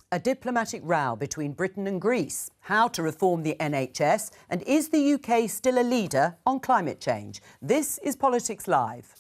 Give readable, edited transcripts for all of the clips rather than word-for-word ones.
A diplomatic row between Britain and Greece, how to reform the NHS, and is the UK still a leader on climate change? This is Politics Live.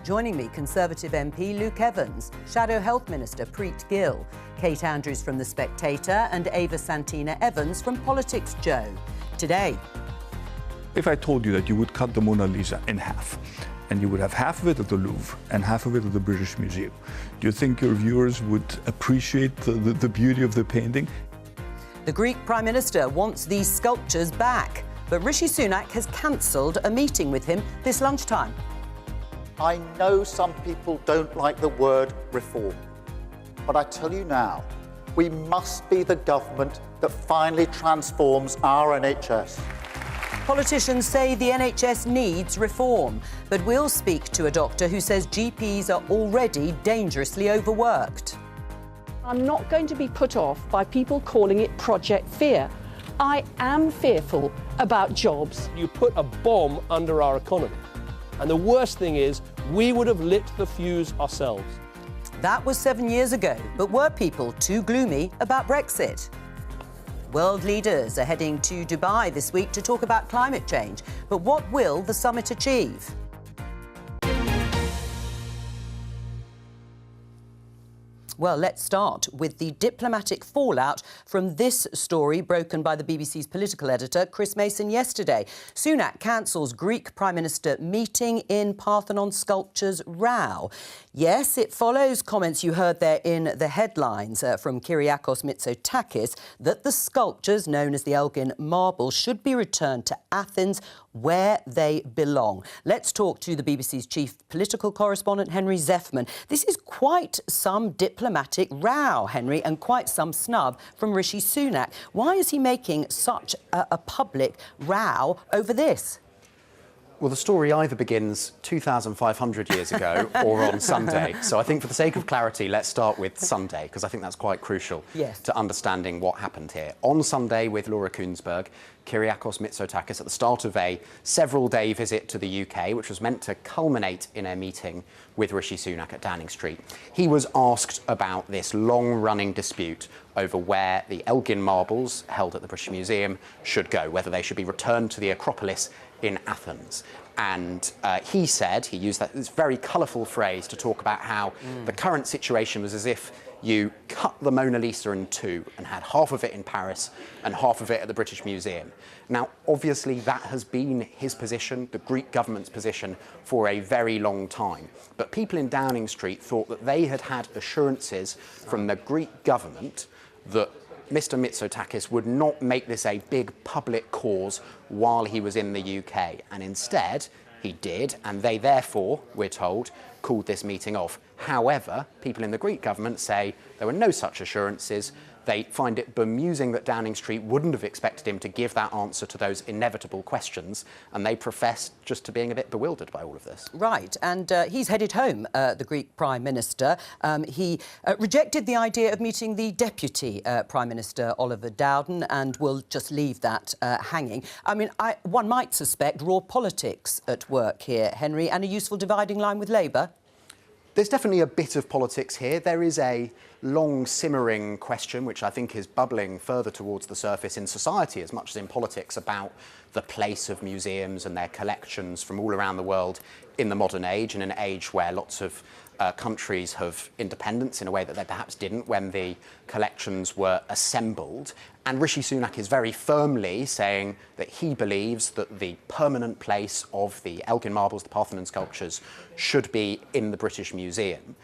Joining me, Conservative MP Luke Evans, Shadow Health Minister Preet Gill, Kate Andrews from The Spectator and Ava Santina Evans from Politics Jo. Today. If I told you that you would cut the Mona Lisa in half, and you would have half of it at the Louvre and half of it at the British Museum, do you think your viewers would appreciate the beauty of the painting? The Greek Prime Minister wants these sculptures back, but Rishi Sunak has cancelled a meeting with him this lunchtime. I know some people don't like the word reform, but I tell you now, we must be the government that finally transforms our NHS. Politicians say the NHS needs reform, but we'll speak to a doctor who says GPs are already dangerously overworked. I'm not going to be put off by people calling it Project Fear. I am fearful about jobs. You put a bomb under our economy. And the worst thing is, we would have lit the fuse ourselves. That was 7 years ago, but were people too gloomy about Brexit? World leaders are heading to Dubai this week to talk about climate change. But what will the summit achieve? Well, let's start with the diplomatic fallout from this story broken by the BBC's political editor, Chris Mason, yesterday. Sunak cancels Greek Prime Minister meeting in Parthenon sculptures row. Yes, it follows comments you heard there in the headlines from Kyriakos Mitsotakis that the sculptures, known as the Elgen Marbles, should be returned to Athens, where they belong. Let's talk to the BBC's chief political correspondent, Henry Zeffman. This is quite some diplomatic row, Henry, and quite some snub from Rishi Sunak. Why is he making such a public row over this? Well, the story either begins 2,500 years ago or on Sunday. So I think for the sake of clarity, let's start with Sunday, because I think that's quite crucial to understanding what happened here. On Sunday with Laura Kuenssberg, Kyriakos Mitsotakis, at the start of a several-day visit to the UK, which was meant to culminate in a meeting with Rishi Sunak at Downing Street, he was asked about this long-running dispute over where the Elgin Marbles, held at the British Museum, should go, whether they should be returned to the Acropolis in Athens. And he said, he used this very colourful phrase to talk about how the current situation was as if you cut the Mona Lisa in two and had half of it in Paris and half of it at the British Museum. Now, obviously, that has been his position, the Greek government's position, for a very long time. But people in Downing Street thought that they had had assurances from the Greek government that Mr. Mitsotakis would not make this a big public cause while he was in the UK. And instead, he did, and they therefore, we're told, called this meeting off. However, people in the Greek government say there were no such assurances. They find it bemusing that Downing Street wouldn't have expected him to give that answer to those inevitable questions, and they profess just to being a bit bewildered by all of this. Right, and he's headed home, the Greek Prime Minister. He rejected the idea of meeting the Deputy Prime Minister, Oliver Dowden, and will just leave that hanging. I mean, one might suspect raw politics at work here, Henry, and a useful dividing line with Labour. There's definitely a bit of politics here. There is a long simmering question, which I think is bubbling further towards the surface in society as much as in politics, about the place of museums and their collections from all around the world in the modern age, in an age where lots of countries have independence in a way that they perhaps didn't when the collections were assembled. And Rishi Sunak is very firmly saying that he believes that the permanent place of the Elgin Marbles, the Parthenon sculptures, should be in the British Museum.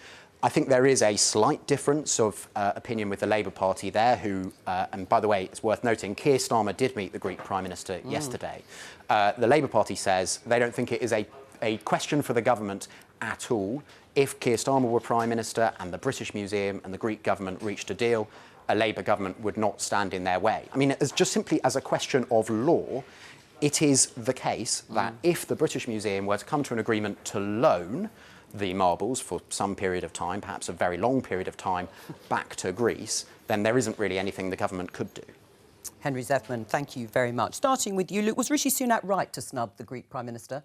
I think there is a slight difference of opinion with the Labour Party there, who, and by the way, it's worth noting, Keir Starmer did meet the Greek Prime Minister yesterday. The Labour Party says they don't think it is a question for the government at all. If Keir Starmer were Prime Minister and the British Museum and the Greek government reached a deal, a Labour government would not stand in their way. I mean, it's just simply as a question of law, it is the case that if the British Museum were to come to an agreement to loan the marbles for some period of time, perhaps a very long period of time, back to Greece, then there isn't really anything the government could do. Henry Zeffman, thank you very much. Starting with you, Luke, was Rishi Sunak right to snub the Greek Prime Minister?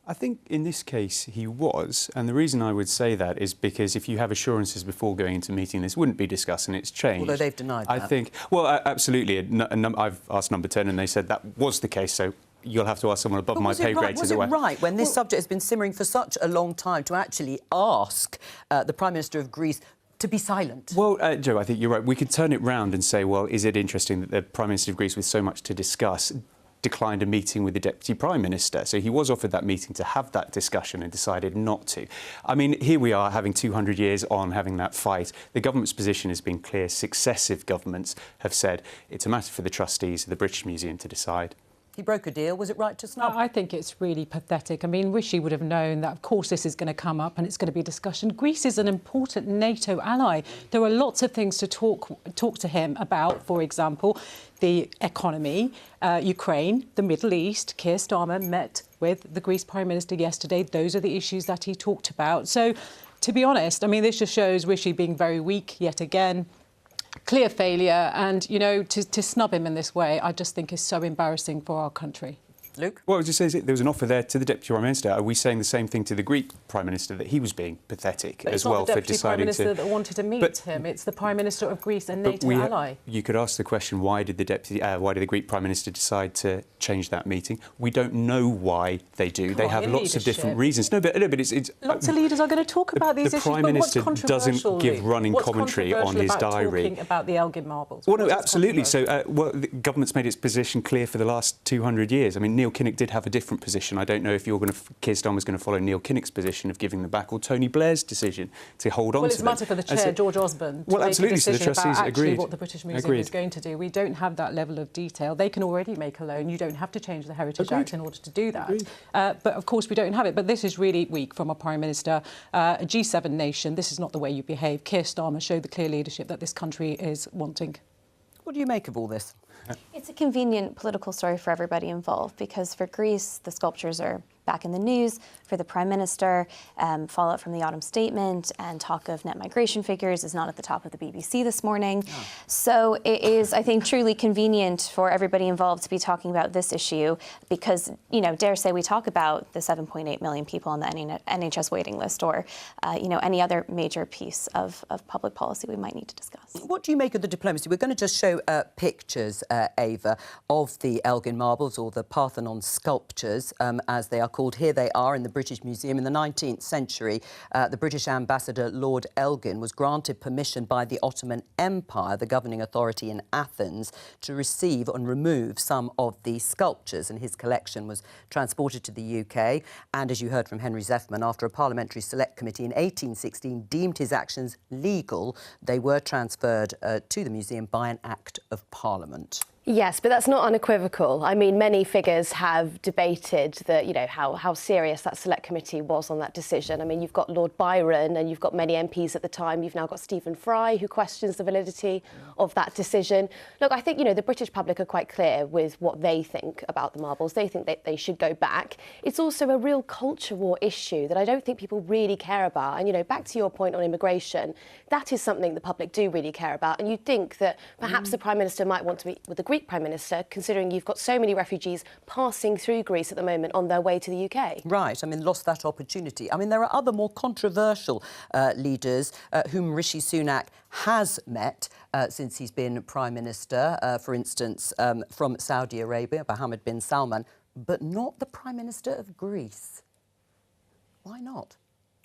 I think in this case he was, and the reason I would say that is because if you have assurances before going into a meeting, this wouldn't be discussed, and it's changed. Although they've denied that. I think, well, absolutely. I've asked Number 10, and they said that was the case, so you'll have to ask someone above my pay grade to do it. Was it right, when this subject has been simmering for such a long time, to actually ask the Prime Minister of Greece to be silent? Well, Jo, I think you're right. We could turn it round and say, well, is it interesting that the Prime Minister of Greece, with so much to discuss, declined a meeting with the Deputy Prime Minister? So he was offered that meeting to have that discussion and decided not to. I mean, here we are having 200 years on having that fight. The government's position has been clear. Successive governments have said it's a matter for the trustees of the British Museum to decide. He broke a deal. Was it right to snub? I think it's really pathetic. I mean, Rishi would have known that, of course, this is going to come up and it's going to be a discussion. Greece is an important NATO ally. There are lots of things to talk to him about, for example, the economy, Ukraine, the Middle East. Keir Starmer met with the Greece Prime Minister yesterday. Those are the issues that he talked about. So, to be honest, I mean, this just shows Rishi being very weak yet again. Clear failure, and, you know, to snub him in this way, I just think is so embarrassing for our country. Luke? Well, I was just saying, there was an offer there to the Deputy Prime Minister. Are we saying the same thing to the Greek Prime Minister, that he was being pathetic as well for deciding to... It's not the Deputy Prime Minister that wanted to meet him. It's the Prime Minister of Greece, a NATO ally. You could ask the question, why did the Greek Prime Minister decide to change that meeting? We don't know why they do. They have lots of different reasons. No, but it's lots of leaders are going to talk about these issues. The Prime Minister doesn't give running commentary on his diary. Talking about the Elgin Marbles? Well, no, absolutely. So, well, the government's made its position clear for the last 200 years. I mean, Neil Kinnock did have a different position. I don't know if Keir Starmer's going to follow Neil Kinnock's position of giving them back, or Tony Blair's decision to hold on to them. Well, it's a matter for the chair, George Osborne, to make a decision about actually what the British Museum is going to do. We don't have that level of detail. They can already make a loan. You don't have to change the Heritage Act in order to do that. But, of course, we don't have it. But this is really weak from a Prime Minister. A G7 nation, this is not the way you behave. Keir Starmer showed the clear leadership that this country is wanting. What do you make of all this? It's a convenient political story for everybody involved, because for Greece, the sculptures are back in the news. For the Prime Minister, fallout from the autumn statement and talk of net migration figures is not at the top of the BBC this morning. Oh. So it is, I think, truly convenient for everybody involved to be talking about this issue, because, you know, dare say we talk about the 7.8 million people on the NHS waiting list, or, you know, any other major piece of public policy we might need to discuss. What do you make of the diplomacy? We're going to just show pictures, Ava, of the Elgin Marbles, or the Parthenon sculptures, as they are called. Here they are in the British Museum. In the 19th century, the British ambassador, Lord Elgin, was granted permission by the Ottoman Empire, the governing authority in Athens, to receive and remove some of the sculptures, and his collection was transported to the UK. And, as you heard from Henry Zeffman, after a parliamentary select committee in 1816 deemed his actions legal, they were transferred to the museum by an Act of Parliament. Yes, but that's not unequivocal. I mean, many figures have debated that, you know, how serious that select committee was on that decision. I mean, you've got Lord Byron and you've got many MPs at the time. You've now got Stephen Fry, who questions the validity of that decision. Look, I think, you know, the British public are quite clear with what they think about the marbles. They think that they should go back. It's also a real culture war issue that I don't think people really care about. And, you know, back to your point on immigration, that is something the public do really care about. And you'd think that perhaps the Prime Minister might want to meet with the Greek Prime Minister, considering you've got so many refugees passing through Greece at the moment on their way to the UK. Right, I mean, lost that opportunity. I mean, there are other more controversial leaders whom Rishi Sunak has met since he's been Prime Minister, for instance, from Saudi Arabia, Mohammed bin Salman, but not the Prime Minister of Greece. Why not?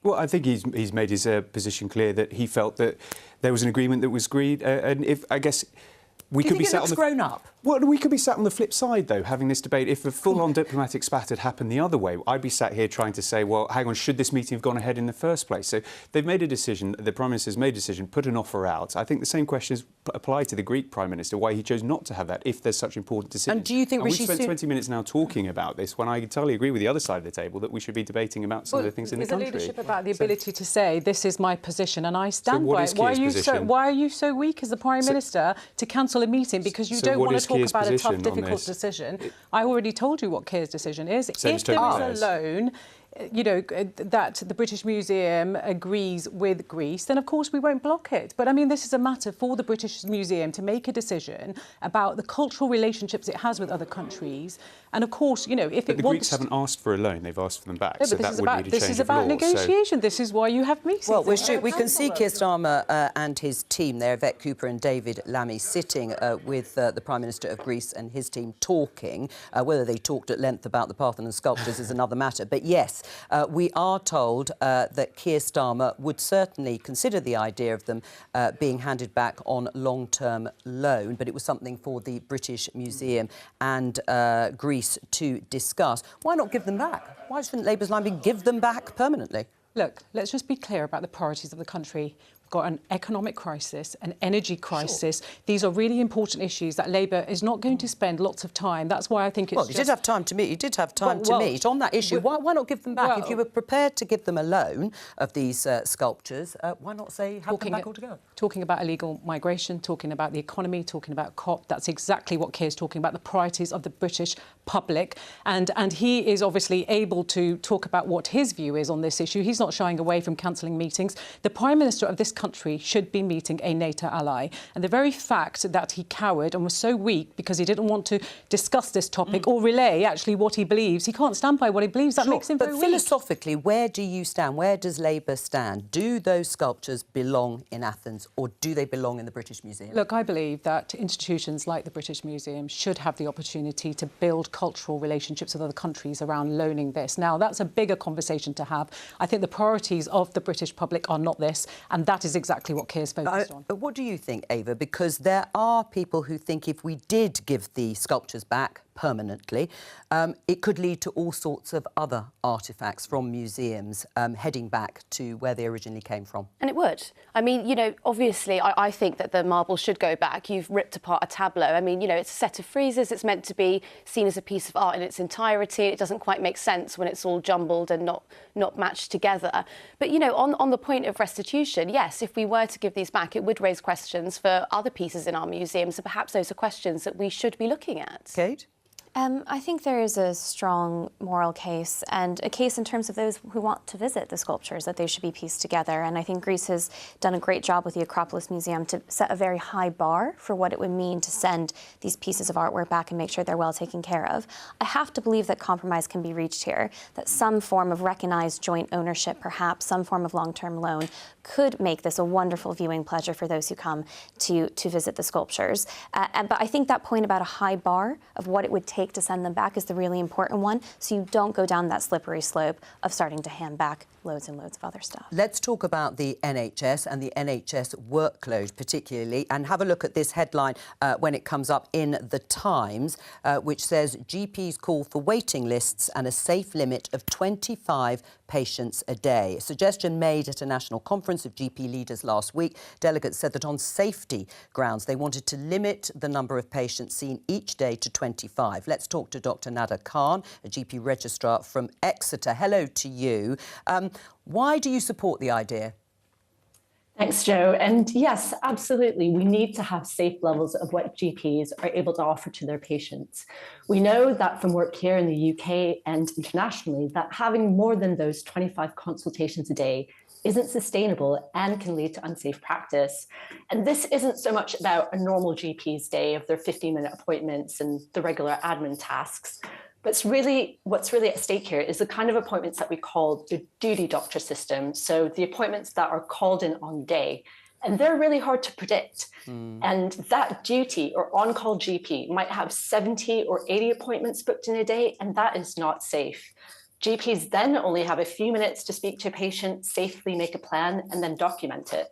Well, I think he's made his position clear that he felt that there was an agreement that was agreed, and if, I guess... We could be sat on the grown up. Well, we could be sat on the flip side, though, having this debate. If a full-on diplomatic spat had happened the other way, I'd be sat here trying to say, well, hang on, should this meeting have gone ahead in the first place? So they've made a decision, the Prime Minister's made a decision, put an offer out. I think the same questions apply to the Greek Prime Minister, why he chose not to have that, if there's such important decisions. And do you think Rishi Sunak... We've spent 20 minutes now talking about this, when I entirely agree with the other side of the table that we should be debating about some of the things in the country. Is the leadership about the ability to say, this is my position and I stand by it? Why are you so weak as the Prime Minister to cancel a meeting because you don't want to talk about a tough, difficult decision? I already told you what Keir's decision is. If there is a loan, you know, that the British Museum agrees with Greece, then of course we won't block it. But I mean, this is a matter for the British Museum to make a decision about the cultural relationships it has with other countries. And of course, you know, if but the Greeks haven't asked for a loan, they've asked for them back. No, so but this is about negotiation. This is why you have meetings. Well, we can see Keir Starmer and his team there, Yvette Cooper and David Lammy, sitting with the Prime Minister of Greece and his team talking. Whether they talked at length about the Parthenon sculptures is another matter. But yes, we are told that Keir Starmer would certainly consider the idea of them being handed back on long-term loan, but it was something for the British Museum and Greece to discuss. Why not give them back? Why shouldn't Labour's line be give them back permanently? Look, let's just be clear about the priorities of the country. We've got an economic crisis, an energy crisis. Sure. These are really important issues that Labour is not going to spend lots of time. That's why I think it's Well, you did have time to meet. You did have time to meet on that issue. Why not give them back? If you were prepared to give them a loan of these sculptures, why not say have them back altogether? Talking about illegal migration, talking about the economy, talking about COP, that's exactly what Keir's talking about, the priorities of the British public. And he is obviously able to talk about what his view is on this issue. He's not shying away from cancelling meetings. The Prime Minister of this country should be meeting a NATO ally. And the very fact that he cowered and was so weak because he didn't want to discuss this topic or relay actually what he believes, he can't stand by what he believes. That makes him very weak. But philosophically, where do you stand? Where does Labour stand? Do those sculptures belong in Athens or do they belong in the British Museum? Look, I believe that institutions like the British Museum should have the opportunity to build cultural relationships with other countries around loaning this. Now, that's a bigger conversation to have. I think the priorities of the British public are not this, and that is exactly what Keir's focused on. What do you think, Ava? Because there are people who think if we did give the sculptures back permanently, it could lead to all sorts of other artefacts from museums heading back to where they originally came from. And it would. I mean, you know, obviously, I think that the marble should go back. You've ripped apart a tableau. I mean, you know, it's a set of friezes. It's meant to be seen as a piece of art in its entirety. It doesn't quite make sense when it's all jumbled and not matched together. But, you know, on the point of restitution, yes, if we were to give these back, it would raise questions for other pieces in our museums. So perhaps those are questions that we should be looking at. Kate? I think there is a strong moral case and a case in terms of those who want to visit the sculptures, that they should be pieced together. And I think Greece has done a great job with the Acropolis Museum to set a very high bar for what it would mean to send these pieces of artwork back and make sure they're well taken care of. I have to believe that compromise can be reached here, that some form of recognized joint ownership, perhaps some form of long-term loan, could make this a wonderful viewing pleasure for those who come to visit the sculptures. But I think that point about a high bar of what it would take to send them back is the really important one, so you don't go down that slippery slope of starting to hand back loads and loads of other stuff. Let's talk about the NHS and the NHS workload particularly, and have a look at this headline when it comes up in The Times, which says GPs call for waiting lists and a safe limit of 25 patients a day. A suggestion made at a national conference of GP leaders last week. Delegates said that on safety grounds they wanted to limit the number of patients seen each day to 25. Let's talk to Dr Nada Khan, a GP registrar from Exeter. Hello to you. Why do you support the idea? Thanks, Jo. And yes, absolutely. We need to have safe levels of what GPs are able to offer to their patients. We know that from work here in the UK and internationally, that having more than those 25 consultations a day isn't sustainable and can lead to unsafe practice. And this isn't so much about a normal GP's day of their 15-minute appointments and the regular admin tasks. But what's really at stake here is the kind of appointments that we call the duty doctor system. So the appointments that are called in on day, and they're really hard to predict. And that duty or on-call GP might have 70 or 80 appointments booked in a day, and that is not safe. GPs then only have a few minutes to speak to a patient, safely make a plan, and then document it.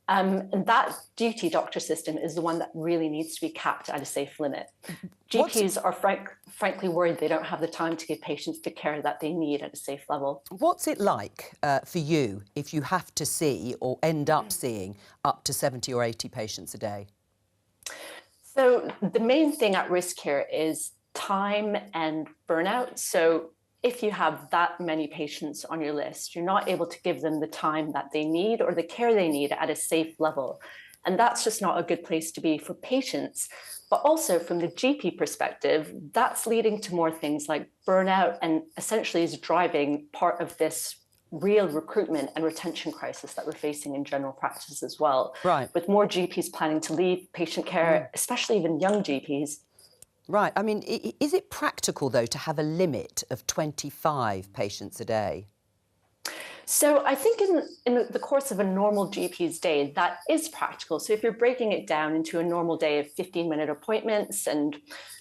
And that duty doctor system is the one that really needs to be capped at a safe limit. GPs are frankly worried they don't have the time to give patients the care that they need at a safe level. What's it like for you if you have to see or end up seeing up to 70 or 80 patients a day? So the main thing at risk here is time and burnout. So if you have that many patients on your list, you're not able to give them the time that they need or the care they need at a safe level. And that's just not a good place to be for patients. But also from the GP perspective, that's leading to more things like burnout and essentially is driving part of this real recruitment and retention crisis that we're facing in general practice as well. Right. With more GPs planning to leave patient care, especially even young GPs. Right. I mean, is it practical, though, to have a limit of 25 patients a day? So I think in the course of a normal GP's day, that is practical. So if you're breaking it down into a normal day of 15-minute appointments and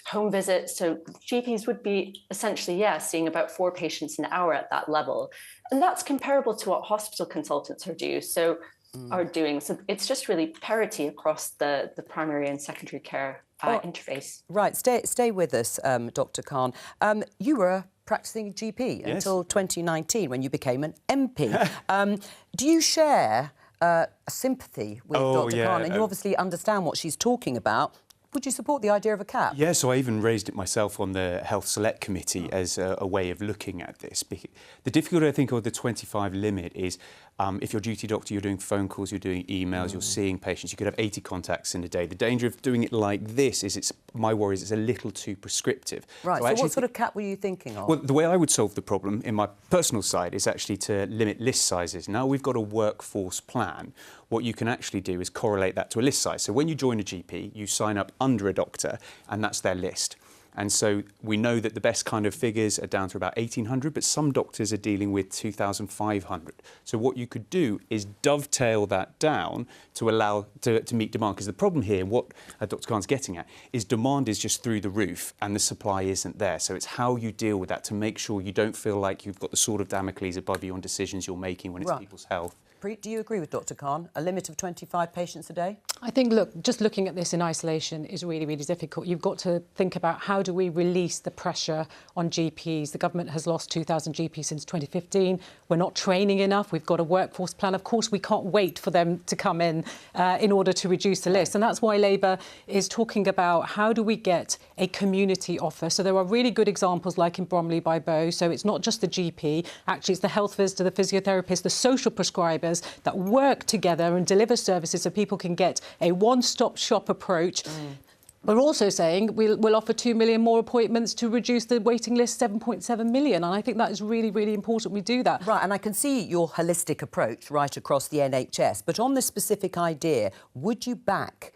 home visits, so GPs would be essentially, seeing about 4 patients an hour at that level. And that's comparable to what hospital consultants are doing. So it's just really parity across the primary and secondary care interface. Right. Stay with us, Dr. Khan. You were a practicing GP until 2019 when you became an MP. Do you share a sympathy with Dr. Khan? And you obviously understand what she's talking about. Would you support the idea of a cap? Yeah, so I even raised it myself on the Health Select Committee as a way of looking at this. The difficulty, I think, of the 25 limit is if you're a duty doctor, you're doing phone calls, you're doing emails, you're seeing patients, you could have 80 contacts in a day. The danger of doing it like this is my worry is it's a little too prescriptive. Right, so what sort of cap were you thinking of? Well, the way I would solve the problem in my personal side is actually to limit list sizes. Now we've got a workforce plan. What you can actually do is correlate that to a list size. So when you join a GP, you sign up under a doctor, and that's their list. And so we know that the best kind of figures are down to about 1,800, but some doctors are dealing with 2,500. So what you could do is dovetail that down to allow to meet demand. Because the problem here, what Dr. Khan's getting at, is demand is just through the roof and the supply isn't there. So it's how you deal with that to make sure you don't feel like you've got the sword of Damocles above you on decisions you're making when it's people's health. Do you agree with Dr. Khan? A limit of 25 patients a day? I think, look, just looking at this in isolation is really, really difficult. You've got to think about how do we release the pressure on GPs. The government has lost 2,000 GPs since 2015. We're not training enough. We've got a workforce plan. Of course, we can't wait for them to come in order to reduce the list. And that's why Labour is talking about how do we get a community offer. So there are really good examples like in Bromley by Bow. So it's not just the GP. Actually, it's the health visitor, the physiotherapist, the social prescribers that work together and deliver services so people can get a one-stop shop approach. We're also saying we'll offer 2 million more appointments to reduce the waiting list 7.7 million. And I think that is really, really important we do that. Right, and I can see your holistic approach right across the NHS. But on this specific idea, would you back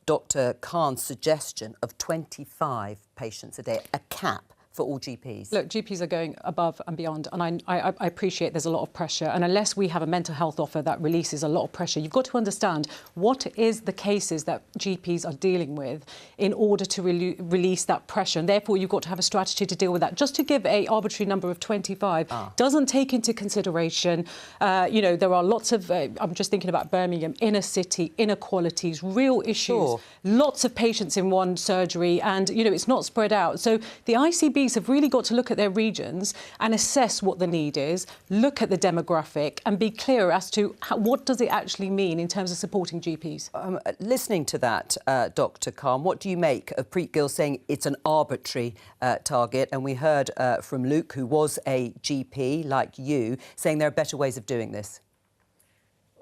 Dr. Khan's suggestion of 25 patients a day, a cap for all GPs? Look, GPs are going above and beyond, and I appreciate there's a lot of pressure. And unless we have a mental health offer that releases a lot of pressure, you've got to understand what is the cases that GPs are dealing with in order to release that pressure. And therefore, you've got to have a strategy to deal with that. Just to give an arbitrary number of 25 doesn't take into consideration, there are lots of, I'm just thinking about Birmingham, inner city, inequalities, real issues, lots of patients in one surgery, and, it's not spread out. So the ICB have really got to look at their regions and assess what the need is, look at the demographic and be clear as to what does it actually mean in terms of supporting GPs. Listening to that, Dr. Khan, what do you make of Preet Gill saying it's an arbitrary target? And we heard from Luke, who was a GP like you, saying there are better ways of doing this.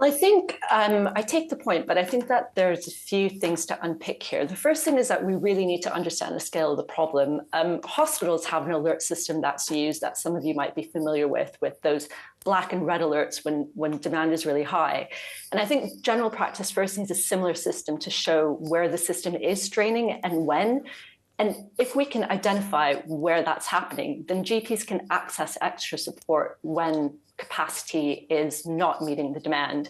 I think I take the point, but I think that there's a few things to unpick here. The first thing is that we really need to understand the scale of the problem. Hospitals have an alert system that's used that some of you might be familiar with those black and red alerts when demand is really high. And I think general practice first needs a similar system to show where the system is straining and when. And if we can identify where that's happening, then GPs can access extra support when capacity is not meeting the demand.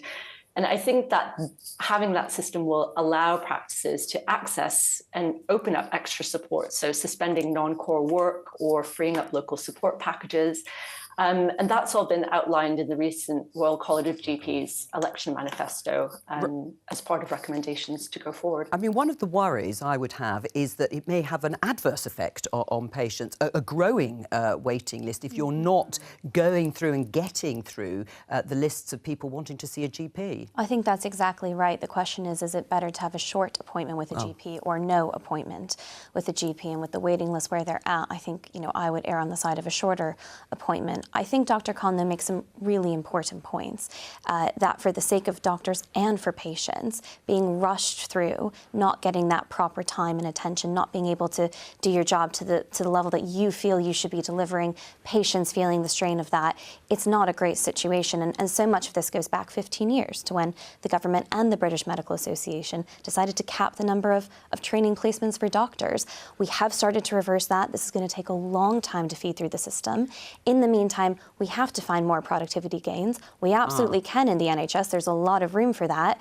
And I think that having that system will allow practices to access and open up extra support, so suspending non-core work or freeing up local support packages. And that's all been outlined in the recent Royal College of GPs election manifesto as part of recommendations to go forward. I mean, one of the worries I would have is that it may have an adverse effect on patients, a growing waiting list, if you're not going through and getting through the lists of people wanting to see a GP. I think that's exactly right. The question is it better to have a short appointment with a GP or no appointment with a GP? And with the waiting list where they're at, I think, I would err on the side of a shorter appointment. I think Dr. Conlon makes some really important points, that for the sake of doctors and for patients, being rushed through, not getting that proper time and attention, not being able to do your job to the level that you feel you should be delivering, patients feeling the strain of that, it's not a great situation. And so much of this goes back 15 years to when the government and the British Medical Association decided to cap the number of training placements for doctors. We have started to reverse that. This is going to take a long time to feed through the system. In the meantime, we have to find more productivity gains. We absolutely can in the NHS. There's a lot of room for that.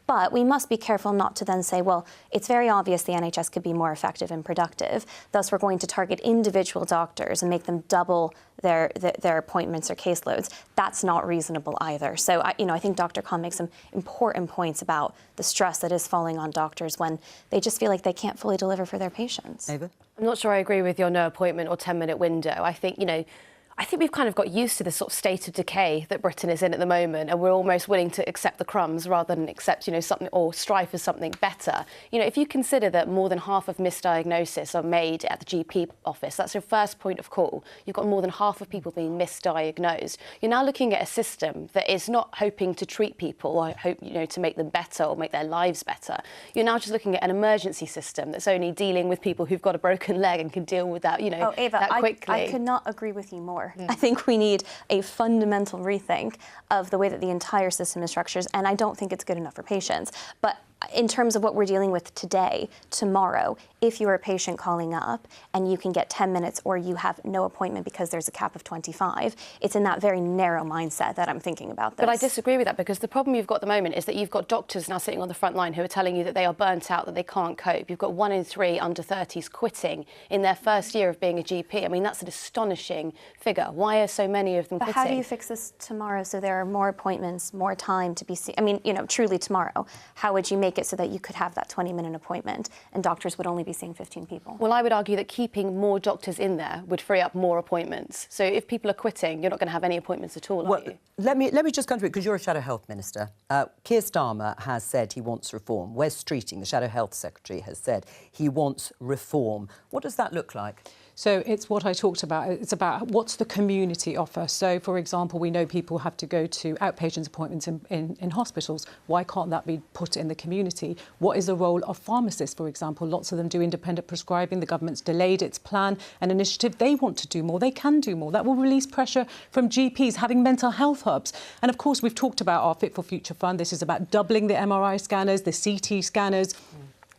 But we must be careful not to then say, well, it's very obvious the NHS could be more effective and productive. Thus, we're going to target individual doctors and make them double their appointments or caseloads. That's not reasonable either. So, I think Dr. Khan makes some important points about the stress that is falling on doctors when they just feel like they can't fully deliver for their patients. Ava? I'm not sure I agree with your no appointment or 10-minute window. I think, I think we've kind of got used to this sort of state of decay that Britain is in at the moment, and we're almost willing to accept the crumbs rather than accept, something or strive for something better. If you consider that more than half of misdiagnoses are made at the GP office, that's your first point of call. You've got more than half of people being misdiagnosed. You're now looking at a system that is not hoping to treat people or hope, to make them better or make their lives better. You're now just looking at an emergency system that's only dealing with people who've got a broken leg and can deal with that, Ava, that quickly. I could not agree with you more. I think we need a fundamental rethink of the way that the entire system is structured, and I don't think it's good enough for patients. But in terms of what we're dealing with today, tomorrow, if you're a patient calling up and you can get 10 minutes or you have no appointment because there's a cap of 25, it's in that very narrow mindset that I'm thinking about this. But I disagree with that, because the problem you've got at the moment is that you've got doctors now sitting on the front line who are telling you that they are burnt out, that they can't cope. You've got 1 in 3 under 30s quitting in their first year of being a GP. I mean, that's an astonishing figure. Why are so many of them quitting? How do you fix this tomorrow so there are more appointments, more time to be seen? I mean, truly tomorrow, how would you make it so that you could have that 20-minute appointment and doctors would only be seeing 15 people? Well, I would argue that keeping more doctors in there would free up more appointments. So if people are quitting, you're not going to have any appointments at all, are you? Let me just come through, because you're a Shadow Health Minister. Keir Starmer has said he wants reform. Wes Streeting, the Shadow Health Secretary, has said he wants reform. What does that look like? So it's what I talked about. It's about what's the community offer. So, for example, we know people have to go to outpatient appointments in hospitals. Why can't that be put in the community? What is the role of pharmacists, for example? Lots of them do independent prescribing. The government's delayed its plan and initiative. They want to do more. They can do more. That will release pressure from GPs, having mental health hubs. And, of course, we've talked about our Fit for Future Fund. This is about doubling the MRI scanners, the CT scanners,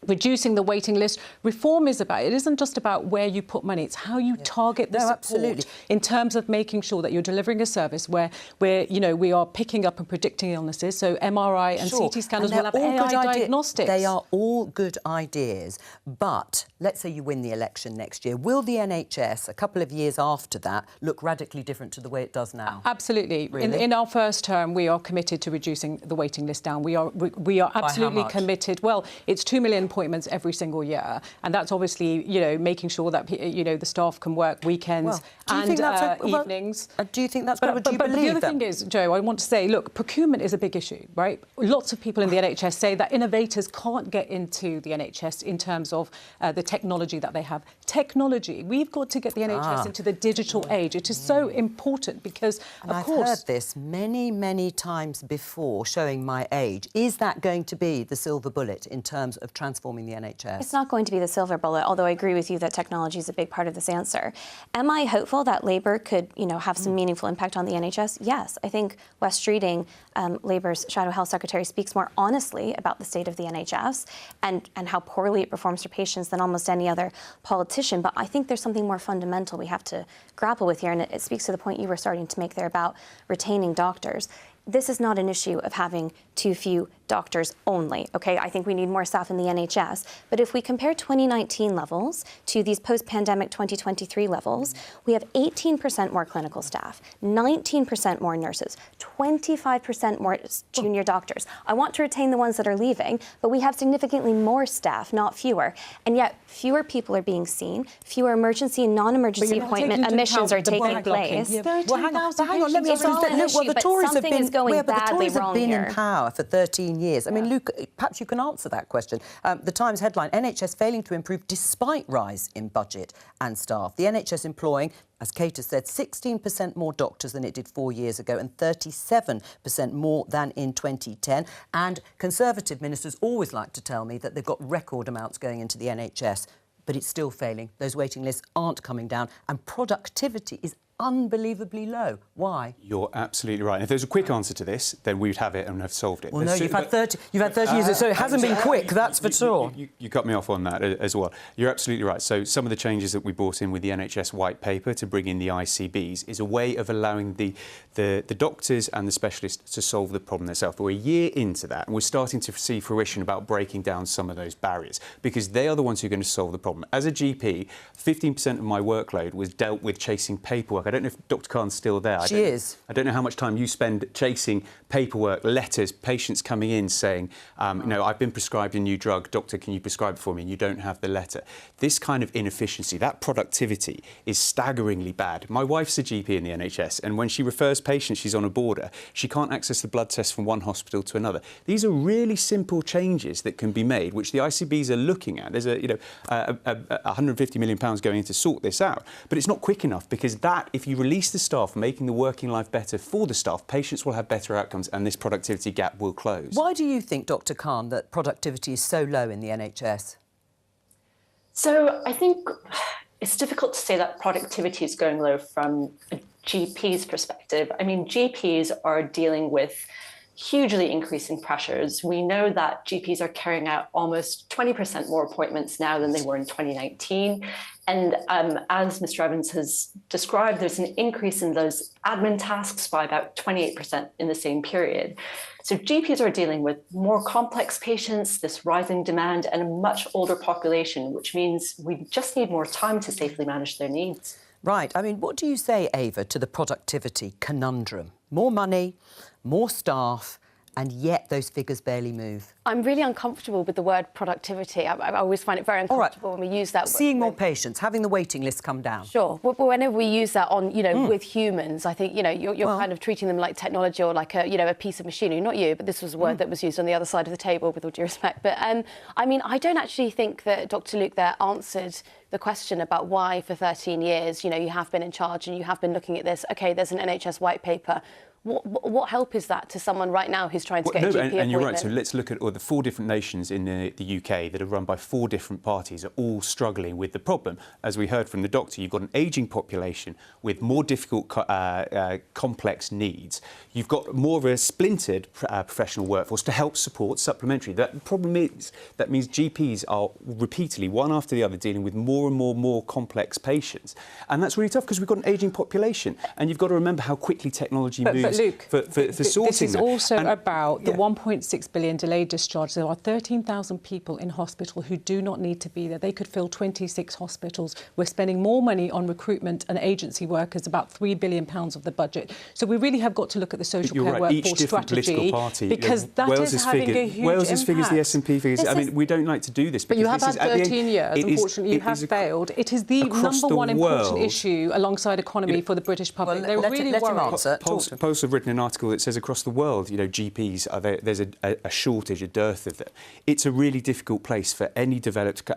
reducing the waiting list. Reform is about, it isn't just about where you put money, it's how you target the support in terms of making sure that you're delivering a service where we are picking up and predicting illnesses. So MRI and CT scanners will have AI diagnostics. They are all good ideas, but let's say you win the election next year. Will the NHS, a couple of years after that, look radically different to the way it does now? Absolutely. Really? In our first term, we are committed to reducing the waiting list down. We are absolutely committed. Well, it's 2 million appointments every single year, and that's obviously making sure that the staff can work weekends and evenings. Do you think that's good? But the other thing is, Jo, I want to say, look, procurement is a big issue, right? Lots of people in the NHS say that innovators can't get into the NHS in terms of the technology that they have. Technology, we've got to get the NHS into the digital age. It is so important because, I've heard this many, many times before, showing my age. Is that going to be the silver bullet in terms of transforming the NHS? It's not going to be the silver bullet, although I agree with you that technology is a big part of this answer. Am I hopeful that Labour could, have some meaningful impact on the NHS? Yes. I think Wes Streeting, Labour's Shadow Health Secretary, speaks more honestly about the state of the NHS and how poorly it performs for patients than almost any other politician. But I think there's something more fundamental we have to grapple with here, and it speaks to the point you were starting to make there about retaining doctors. This is not an issue of having too few doctors only, okay? I think we need more staff in the NHS. But if we compare 2019 levels to these post-pandemic 2023 levels, we have 18% more clinical staff, 19% more nurses, 25% more junior doctors. I want to retain the ones that are leaving, but we have significantly more staff, not fewer. And yet fewer people are being seen, fewer emergency and non-emergency appointment admissions are taking place. Well, hang on, let me explain. The Tories have been the Tories have been in power for 13 years. I mean, Luke, perhaps you can answer that question. The Times headline, NHS failing to improve despite rise in budget and staff. The NHS employing as Kate has said, 16% more doctors than it did 4 years ago and 37% more than in 2010. And Conservative ministers always like to tell me that they've got record amounts going into the NHS, but it's still failing. Those waiting lists aren't coming down and productivity is unbelievably low. Why? You're absolutely right. And if there's a quick answer to this, then we'd have it and have solved it. Well, no, you've had 30 years, so it hasn't been quick, that's for sure. You cut me off on that as well. You're absolutely right. So some of the changes that we brought in with the NHS white paper to bring in the ICBs is a way of allowing the doctors and the specialists to solve the problem themselves. But we're a year into that, and we're starting to see fruition about breaking down some of those barriers, because they are the ones who are going to solve the problem. As a GP, 15% of my workload was dealt with chasing paperwork. I don't know if Dr. Khan's still there. She is. I don't know how much time you spend chasing paperwork, letters, patients coming in saying, I've been prescribed a new drug, doctor, can you prescribe it for me? And you don't have the letter. This kind of inefficiency, that productivity is staggeringly bad. My wife's a GP in the NHS, and when she refers patients, she's on a border. She can't access the blood test from one hospital to another. These are really simple changes that can be made, which the ICBs are looking at. There's £150 million going in to sort this out. But it's not quick enough, because if you release the staff, making the working life better for the staff, patients will have better outcomes and this productivity gap will close. Why do you think, Dr. Khan, that productivity is so low in the NHS? So I think it's difficult to say that productivity is going low from a GP's perspective. I mean, GPs are dealing with hugely increasing pressures. We know that GPs are carrying out almost 20% more appointments now than they were in 2019. And as Mr. Evans has described, there's an increase in those admin tasks by about 28% in the same period. So GPs are dealing with more complex patients, this rising demand, and a much older population, which means we just need more time to safely manage their needs. Right. I mean, what do you say, Ava, to the productivity conundrum? More money, more staff, and yet those figures barely move. I'm really uncomfortable with the word productivity. I always find it very uncomfortable when we use that. Seeing more patients, having the waiting list come down. Sure. But whenever we use that on, with humans, I think, you're kind of treating them like technology or like a piece of machinery. Not you, but this was a word that was used on the other side of the table, with all due respect. But, I mean, I don't actually think that Dr. Luke there answered the question about why for 13 years, you have been in charge and you have been looking at this. OK, there's an NHS white paper. What help is that to someone right now who's trying to get a GP appointment? And you're right. So let's look at the 4 different nations in the UK that are run by 4 different parties, are all struggling with the problem. As we heard from the doctor, you've got an ageing population with more difficult, complex needs. You've got more of a splintered professional workforce to help support supplementary. The problem is that means GPs are repeatedly, one after the other, dealing with more and more complex patients. And that's really tough, because we've got an ageing population. And you've got to remember how quickly technology moves. Luke, for sorting this is that. also about the 1.6 billion delayed discharge. There are 13,000 people in hospital who do not need to be there. They could fill 26 hospitals. We're spending more money on recruitment and agency workers, about £3 billion of the budget. So we really have got to look at the social care workforce strategy, because that is having a huge Wales's impact. Figures, the S&P figures. I mean, we don't like to do this. But you have had 13 years. Unfortunately, you have failed. It is the number one important issue alongside economy for the British public. They're really worried. Polls have written an article that says across the world, GPs, there's a shortage, a dearth of them. It's a really difficult place for any developed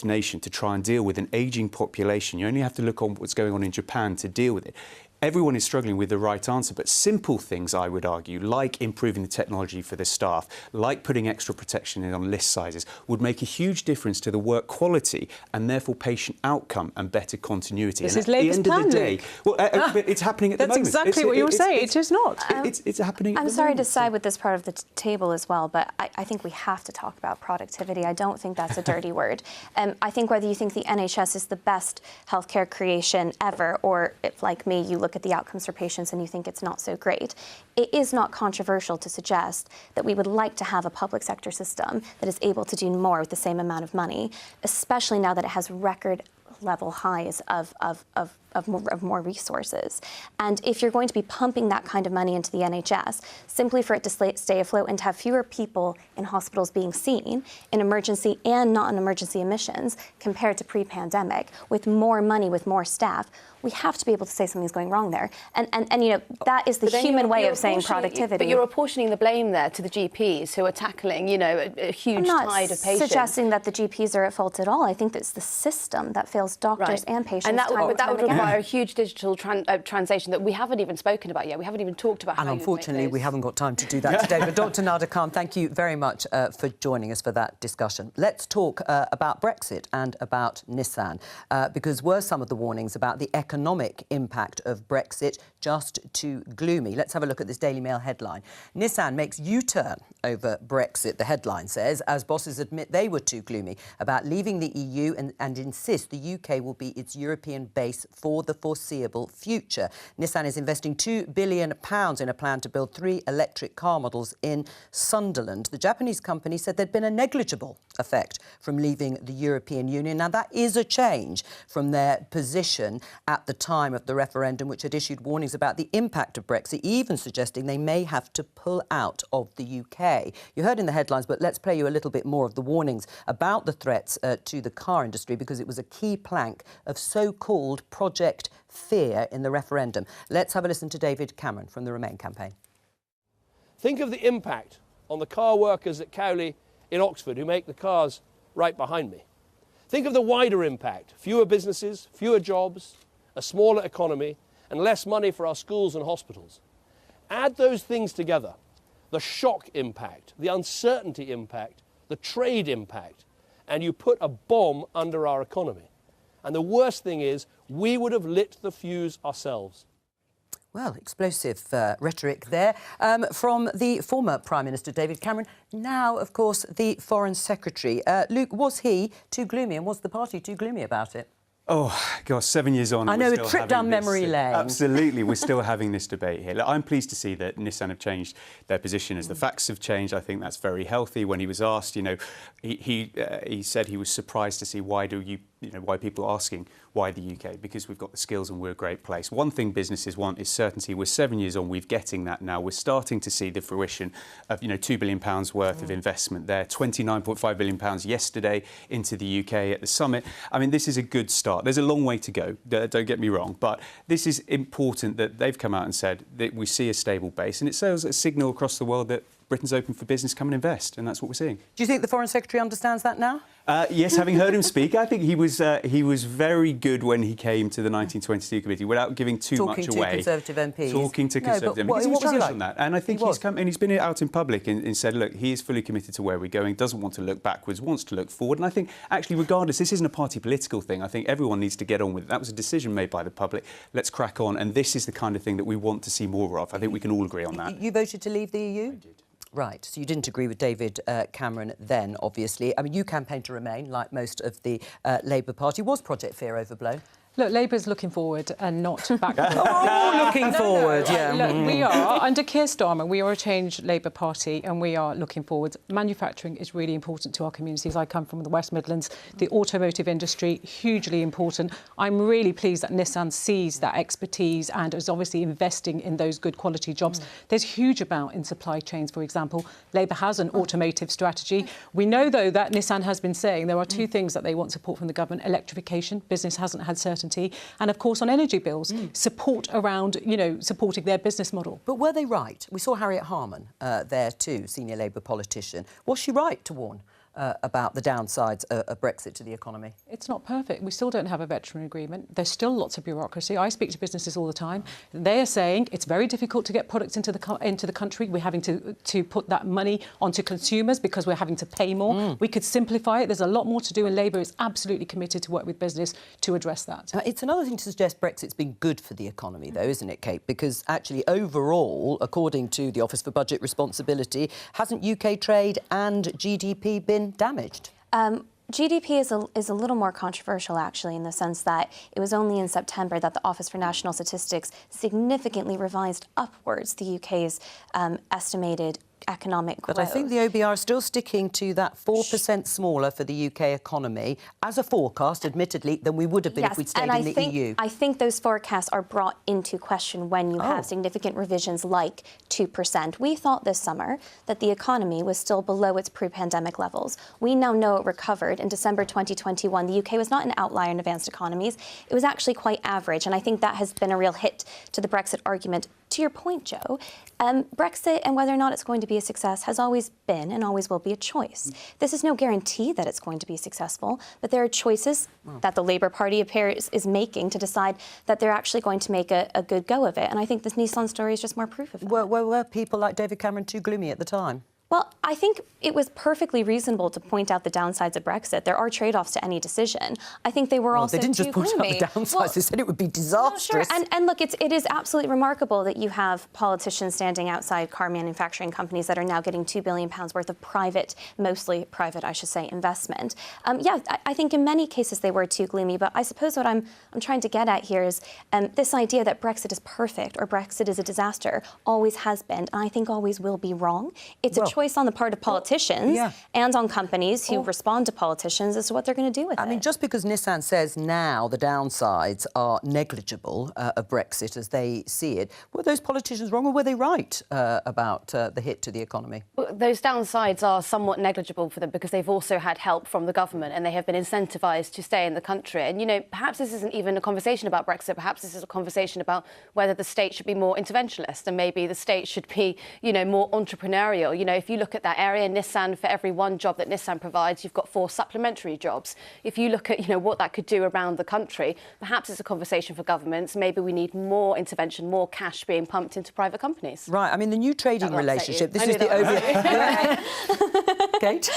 nation to try and deal with an ageing population. You only have to look on what's going on in Japan to deal with it. Everyone is struggling with the right answer, but simple things, I would argue, like improving the technology for the staff, like putting extra protection in on list sizes, would make a huge difference to the work quality and therefore patient outcome and better continuity. This is Labour's plan, Luke. Well, it's happening at the moment. That's exactly what you were saying. It is not. It's happening at the moment. I'm sorry to side with this part of the table as well, but I think we have to talk about productivity. I don't think that's a dirty word. I think whether you think the NHS is the best healthcare creation ever, or if, like me, you look at the outcomes for patients and you think it's not so great, it is not controversial to suggest that we would like to have a public sector system that is able to do more with the same amount of money, especially now that it has record level highs of of more resources. And if you're going to be pumping that kind of money into the NHS, simply for it to stay afloat and to have fewer people in hospitals being seen in emergency and non-emergency admissions compared to pre-pandemic, with more money, with more staff, we have to be able to say something's going wrong there. And you know, that is the human way of saying productivity. But you're apportioning the blame there to the GPs who are tackling, you know, a huge tide of patients. I'm not suggesting that the GPs are at fault at all. I think it's the system that fails doctors and patients. And that would require a huge digital translation that we haven't even spoken about yet. We haven't even talked about. And unfortunately, we haven't got time to do that today. But Dr. Nada Khan, thank you very much for joining us for that discussion. Let's talk about Brexit and about Nissan, because were some of the warnings about the economic impact of Brexit just too gloomy? Let's have a look at this Daily Mail headline. Nissan makes U-turn over Brexit, the headline says, as bosses admit they were too gloomy about leaving the EU and insist the UK will be its European base for the foreseeable future. Nissan is investing £2 billion in a plan to build 3 electric car models in Sunderland. The Japanese company said there'd been a negligible effect from leaving the European Union. Now, that is a change from their position at the time of the referendum, which had issued warnings about the impact of Brexit, even suggesting they may have to pull out of the UK. You heard in the headlines, but let's play you a little bit more of the warnings about the threats to the car industry, because it was a key plank of so-called Project Fear in the referendum. Let's have a listen to David Cameron from the Remain campaign. Think of the impact on the car workers at Cowley in Oxford who make the cars right behind me. Think of the wider impact: fewer businesses, fewer jobs, a smaller economy, and less money for our schools and hospitals. Add those things together: the shock impact, the uncertainty impact, the trade impact, and you put a bomb under our economy. And the worst thing is, we would have lit the fuse ourselves. Well, explosive rhetoric there from the former Prime Minister David Cameron, now, of course, the Foreign Secretary. Luke, was he too gloomy, and was the party too gloomy about it? Oh, gosh, 7 years on. I know, a trip down memory lane. Absolutely, we're still having this debate here. Look, I'm pleased to see that Nissan have changed their position as the facts have changed. I think that's very healthy. When he was asked, you know, he said he was surprised to see why people are asking why the UK, because we've got the skills and we're a great place. One thing businesses want is certainty. We're 7 years on, we're getting that now. We're starting to see the fruition of, you know, £2 billion worth of investment there, £29.5 billion yesterday into the UK at the summit. I mean, this is a good start. There's a long way to go, don't get me wrong, but this is important that they've come out and said that we see a stable base, and it sends a signal across the world that Britain's open for business, come and invest, and that's what we're seeing. Do you think the Foreign Secretary understands that now? Yes, having heard him speak, I think he was very good when he came to the 1922 committee, without giving too much away. Talking to Conservative MPs. Talking to Conservative MPs. What he was was he like? on that, and I think he's come and he's been out in public and said, look, he is fully committed to where we're going. Doesn't want to look backwards, wants to look forward. And I think, actually, regardless, this isn't a party political thing. I think everyone needs to get on with it. That was a decision made by the public. Let's crack on, and this is the kind of thing that we want to see more of. I think we can all agree on that. You voted to leave the EU? I did. Right, so you didn't agree with David Cameron then, obviously. I mean, you campaigned to remain, like most of the Labour Party. Was Project Fear overblown? Look, Labour's looking forward and not backward. Looking forward, yeah. Look, we are, under Keir Starmer, we are a changed Labour Party and we are looking forward. Manufacturing is really important to our communities. I come from the West Midlands. The automotive industry, hugely important. I'm really pleased that Nissan sees that expertise and is obviously investing in those good quality jobs. There's huge amount in supply chains, for example. Labour has an automotive strategy. We know, though, that Nissan has been saying there are two things that they want support from the government: electrification, business hasn't had certainty, and of course on energy bills, support around, you know, supporting their business model. But were they right? We saw Harriet Harman there too, senior Labour politician. Was she right to warn about the downsides of Brexit to the economy? It's not perfect. We still don't have a veteran agreement. There's still lots of bureaucracy. I speak to businesses all the time. They are saying it's very difficult to get products into the country. We're having to put that money onto consumers because we're having to pay more. We could simplify it. There's a lot more to do, and Labour is absolutely committed to work with business to address that. It's another thing to suggest Brexit's been good for the economy, though, isn't it, Kate? Because actually, overall, according to the Office for Budget Responsibility, hasn't UK trade and GDP been damaged? GDP is a little more controversial, actually, in the sense that it was only in September that the Office for National Statistics significantly revised upwards the UK's estimated economic growth. But I think the OBR is still sticking to that 4% smaller for the UK economy as a forecast, admittedly, than we would have been if we'd stayed in the EU. I think those forecasts are brought into question when you have significant revisions like 2%. We thought this summer that the economy was still below its pre-pandemic levels. We now know it recovered. In December 2021, the UK was not an outlier in advanced economies. It was actually quite average, and I think that has been a real hit to the Brexit argument. To your point, Jo, Brexit and whether or not it's going to be a success has always been and always will be a choice. This is no guarantee that it's going to be successful, but there are choices that the Labour Party is making to decide that they're actually going to make a good go of it. And I think this Nissan story is just more proof of that. Were people like David Cameron too gloomy at the time? Well, I think it was perfectly reasonable to point out the downsides of Brexit. There are trade-offs to any decision. I think they were also They didn't just point out the downsides. They said it would be disastrous. No, sure. And look, it is absolutely remarkable that you have politicians standing outside car manufacturing companies that are now getting £2 billion worth of private, mostly private, I should say, investment. Yeah, I think in many cases they were too gloomy. But I suppose what I'm trying to get at here is this idea that Brexit is perfect or Brexit is a disaster always has been, and I think always will be wrong. It's a choice on the part of politicians and on companies who respond to politicians as to what they're going to do with it. I mean, just because Nissan says now the downsides are negligible of Brexit as they see it, were those politicians wrong or were they right about the hit to the economy? Well, those downsides are somewhat negligible for them because they've also had help from the government and they have been incentivised to stay in the country. And, you know, perhaps this isn't even a conversation about Brexit. Perhaps this is a conversation about whether the state should be more interventionist and maybe the state should be, you know, more entrepreneurial. You know, if you look at that area, Nissan, for every one job that Nissan provides, you've got 4 supplementary jobs. If you look at, you know, what that could do around the country, perhaps it's a conversation for governments. Maybe we need more intervention, more cash being pumped into private companies. Right. I mean, the new trading relationship. This is the Kate?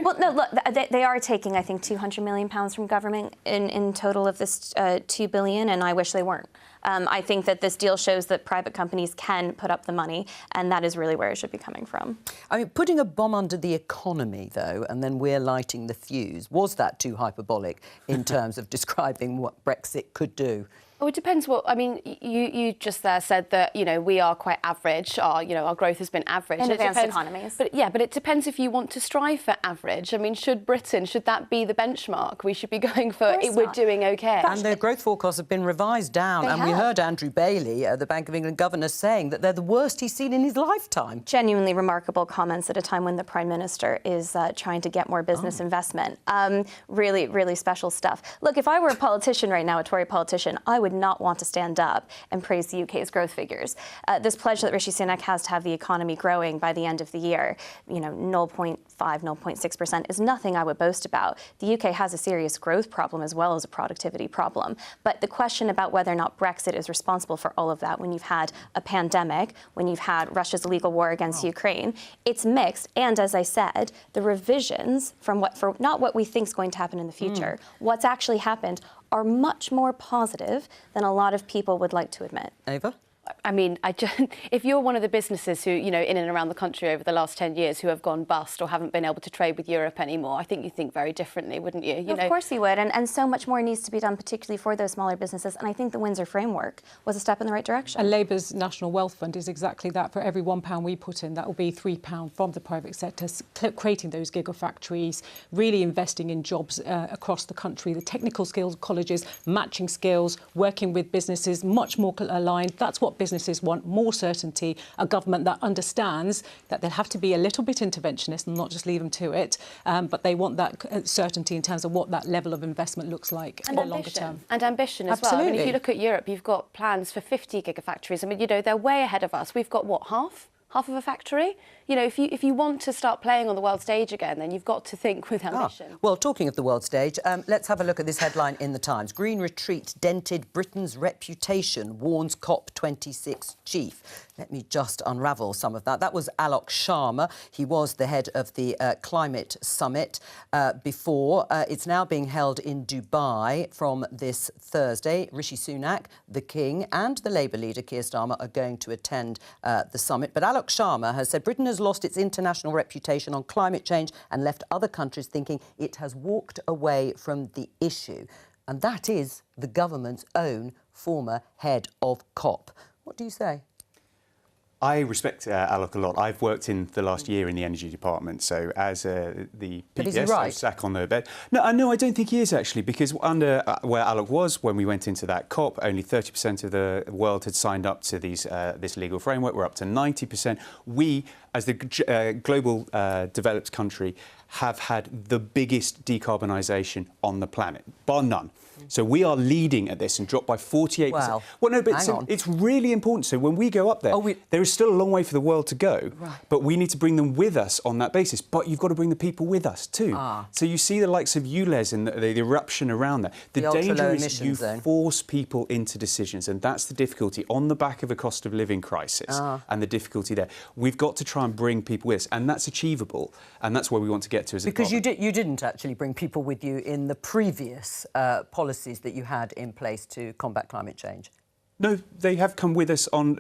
Well, no, look, they are taking, I think, £200 million from government in total of this $2 billion, and I wish they weren't. I think that this deal shows that private companies can put up the money, and that is really where it should be coming from. I mean, putting a bomb under the economy, though, and then we're lighting the fuse, was that too hyperbolic in terms of describing what Brexit could do? Oh, it depends what... I mean, you just there said that, you know, we are quite average. Our growth has been average. In advanced economies. But it depends if you want to strive for average. I mean, should that be the benchmark? We should be going for we're doing OK. And their growth forecasts have been revised down. We heard Andrew Bailey, the Bank of England governor, saying that they're the worst he's seen in his lifetime. Genuinely remarkable comments at a time when the Prime Minister is trying to get more business investment. Really, really special stuff. Look, if I were a politician right now, a Tory politician, I would not want to stand up and praise the UK's growth figures. This pledge that Rishi Sunak has to have the economy growing by the end of the year, you know, 0.5, 0.6% is nothing I would boast about. The UK has a serious growth problem as well as a productivity problem. But the question about whether or not Brexit is responsible for all of that, when you've had a pandemic, when you've had Russia's illegal war against Ukraine, it's mixed. And as I said, the revisions for not what we think is going to happen in the future, what's actually happened are much more positive than a lot of people would like to admit. Ava? I mean, if you're one of the businesses who, you know, in and around the country over the last 10 years who have gone bust or haven't been able to trade with Europe anymore, I think you think very differently, wouldn't you? Of course you would, and so much more needs to be done, particularly for those smaller businesses, and I think the Windsor Framework was a step in the right direction. And Labour's National Wealth Fund is exactly that. For every £1 we put in, that will be £3 from the private sector, creating those gigafactories, really investing in jobs across the country, the technical skills colleges, matching skills, working with businesses, much more aligned. That's what businesses want, more certainty, a government that understands that they'll have to be a little bit interventionist and not just leave them to it, but they want that certainty in terms of what that level of investment looks like in the longer term. And ambition as well. I mean, if you look at Europe, you've got plans for 50 gigafactories. I mean, you know, they're way ahead of us. We've got, what, half of a factory? You know, if you want to start playing on the world stage again, then you've got to think with ambition. Well, talking of the world stage, let's have a look at this headline in The Times. Green retreat dented Britain's reputation, warns COP26 chief. Let me just unravel some of that. That was Alok Sharma. He was the head of the climate summit before. It's now being held in Dubai from this Thursday. Rishi Sunak, the King, and the Labour leader, Keir Starmer, are going to attend the summit. But Alok Sharma has said Britain has lost its international reputation on climate change and left other countries thinking it has walked away from the issue. And that is the government's own former head of COP. What do you say? I respect Alok a lot. I've worked in the last year in the energy department, so as the PPS, I was sat on the bed. No, I don't think he is actually, because under where Alok was when we went into that COP, only 30% of the world had signed up to this legal framework. We're up to 90%. We, as the global developed country, have had the biggest decarbonisation on the planet, bar none. So we are leading at this and dropped by 48%. Well no, but it's really important. So when we go up there, there is still a long way for the world to go, but we need to bring them with us on that basis. But you've got to bring the people with us too. So you see the likes of ULEZ and the eruption around that. The danger is you force people into decisions, and that's the difficulty on the back of a cost of living crisis and the difficulty there. We've got to try and bring people with us, and that's achievable, and that's where we want to get to as a department. Because you didn't actually bring people with you in the previous policies that you had in place to combat climate change. No, they have come with us on,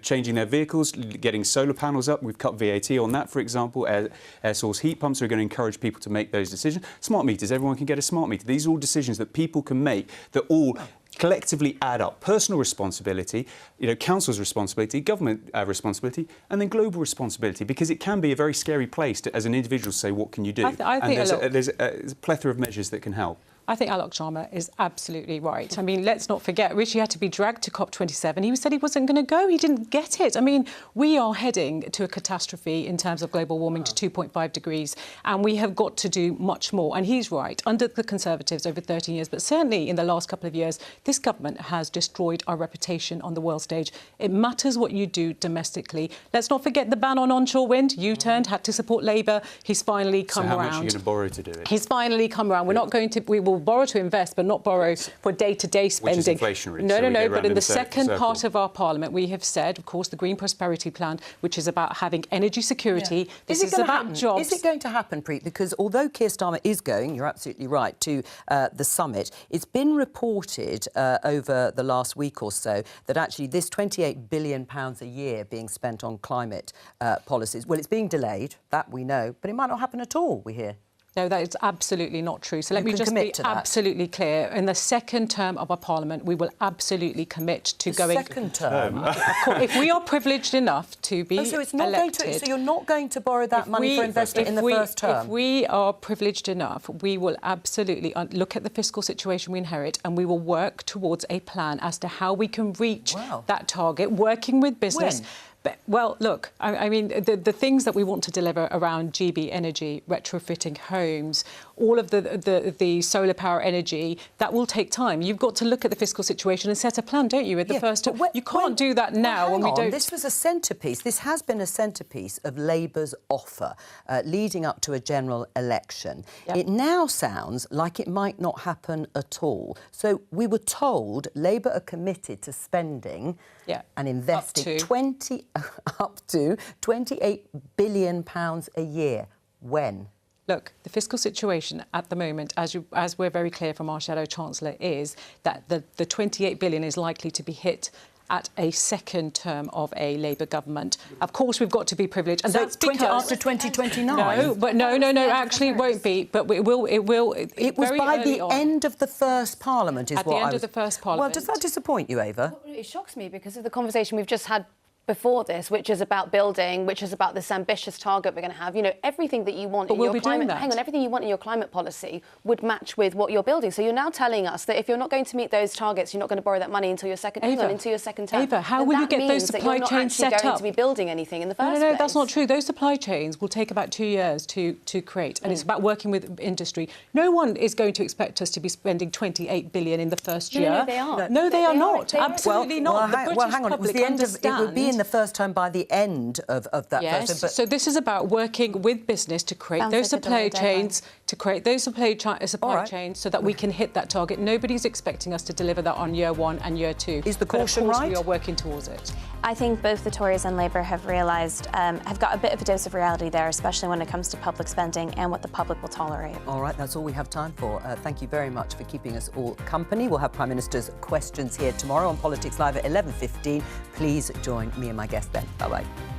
changing their vehicles, getting solar panels up. We've cut VAT on that, for example. Air source heat pumps. We're going to encourage people to make those decisions. Smart meters. Everyone can get a smart meter. These are all decisions that people can make that all collectively add up. Personal responsibility, council's responsibility, government responsibility, and then global responsibility, because it can be a very scary place to, as an individual, say, what can you do? I think there's a plethora of measures that can help. I think Alok Sharma is absolutely right. I mean, let's not forget, Rishi had to be dragged to COP27. He said he wasn't going to go. He didn't get it. I mean, we are heading to a catastrophe in terms of global warming to 2.5 degrees, and we have got to do much more. And he's right. Under the Conservatives over 13 years, but certainly in the last couple of years, this government has destroyed our reputation on the world stage. It matters what you do domestically. Let's not forget the ban on onshore wind. U-turned, had to support Labour. He's finally come around. So how much are you going to borrow to do it? He's finally come around. We're not going to... We will borrow to invest, but not borrow for day-to-day spending. Which is inflationary. No. But in the second part of our parliament, we have said, of course, the Green Prosperity Plan, which is about having energy security. This is about jobs. Is it going to happen, Preet? Because although Keir Starmer is going, you're absolutely right, to the summit, it's been reported over the last week or so that actually this £28 billion a year being spent on climate policies, well, it's being delayed, that we know, but it might not happen at all, we hear. No, that is absolutely not true. So let me just be absolutely clear. In the second term of our parliament, we will absolutely commit to going... Second term? If we are privileged enough to be so it's not elected... So you're not going to borrow that money for investment in the first term? If we are privileged enough, we will absolutely look at the fiscal situation we inherit, and we will work towards a plan as to how we can reach that target, working with business... When? Well, look, I mean, the things that we want to deliver around GB energy, retrofitting homes, all of the solar power energy, that will take time. You've got to look at the fiscal situation and set a plan, don't you, at the first time? You can't do that now when we don't... This was a centrepiece. This has been a centrepiece of Labour's offer leading up to a general election. Yep. It now sounds like it might not happen at all. So we were told Labour are committed to spending and investing up to £28 billion a year. When? Look, the fiscal situation at the moment, as we're very clear from our Shadow Chancellor, is that the 28 billion is likely to be hit at a second term of a Labour government. Of course, we've got to be privileged, and so that's because after 2029. No, actually, it won't be. But it will. It was by the end of the first Parliament, is what I was... At the end of the first Parliament. Well, does that disappoint you, Ava? Well, it shocks me because of the conversation we've just had before this, which is about building, which is about this ambitious target we're going to have. Everything that you want in your climate... Hang on, everything you want in your climate policy would match with what you're building. So you're now telling us that if you're not going to meet those targets, you're not going to borrow that money until your second term. Ava, how will you get those supply chains set up? That means that you're not actually going to be building anything in the first place. No, that's not true. Those supply chains will take about 2 years to create, and it's about working with industry. No one is going to expect us to be spending 28 billion in the first year. No, they are. No, they are not. Absolutely not. Well, hang on. It was the end of... It would be in the first term by the end of that first term. So this is about working with business to create those supply chains, chains so that we can hit that target. Nobody's expecting us to deliver that on year 1 and year 2. Is the caution right? We are working towards it. I think both the Tories and Labour have realised, have got a bit of a dose of reality there, especially when it comes to public spending and what the public will tolerate. All right, that's all we have time for. Thank you very much for keeping us all company. We'll have Prime Minister's questions here tomorrow on Politics Live at 11:15. Please join me and my guest then. Bye-bye.